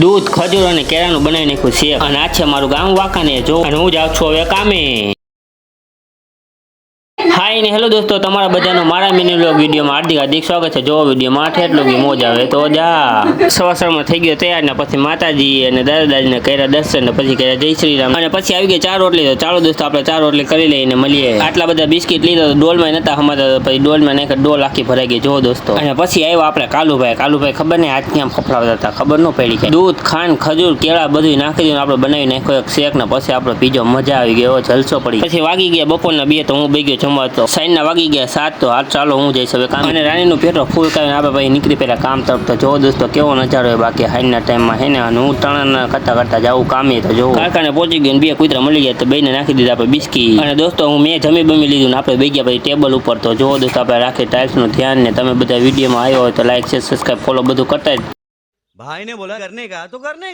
દૂધ ખજૂર અને કેળાનું બનાવી નાખ્યું શેક અને આ છે મારું ગામ વાંકાને જો અને હું જાઉં છું હવે કામે। હાય ને હેલો દોસ્તો, તમારા બધાનું મારા મિની વ્લોગ વિડીયોમાં હાર્દિક હાર્દિક સ્વાગત છે। જો વિડીયોમાં એટલું કે મોજ આવે તો જા। સવારમાં થઈ ગયો તૈયાર ને પછી માતાજી અને દાદાજીને કર્યા દર્શન ને પછી કર્યા જય શ્રી રામ અને પછી આવી ગઈ ચાર રોટલી। તો ચાલો દોસ્તો આપણે ચાર રોટલી કરી લઈને મળીએ। આટલા બધા બિસ્કિટ લીધા તો ડોલમાં નતા હમાતા, પછી ડોલમાં નાખી ડોલ આખી ભરાઈ ગઈ જો દોસ્તો। અને પછી આવ્યા આપણે કાલુભાઈ ખબર નહીં હાથ કેમ ફફડાવતા હતા, ખબર ન પડી કે દૂધ ખાંડ ખજૂર કેળા બધું નાખી દીધું આપણે બનાવી નાખ્યો એક શેક ને પછી આપણે પીજો, મજા આવી ગયો, જલસો પડી। પછી વાગી ગયા બપોરના 2 તો હું બે ગયો જમવા। તો સાઈનના વાગી ગયા 7 તો હાલ ચાલો હું જઈશ હવે કામ। અને રાણીનું પેટો ફૂલ કરીને આપણે ભાઈ નીકળી પેલા કામ તરફ। તો જો દોસ્તો કેવો નજારો હોય બાકી હાઈના ટાઈમમાં હે ને, અને હું ટણા કરતા જાઉં કામે। તો જો કારખાને પહોંચી ગયો, 2 કૂતરા મળી ગયા તો બેને નાખી દીધા આપણે બિસ્કી। અને દોસ્તો હું મેં જમી બમી લીધું ને આપણે બે ગયા ભાઈ ટેબલ ઉપર। તો જો દોસ્તો આપણે રાખી ટાઇલ્સનું ધ્યાન ને તમે બધા વિડીયોમાં આવ્યો હોય તો લાઈક શેર સબસ્ક્રાઈબ ફોલો બધું કરતા। भाई ने बोला करने का तो करने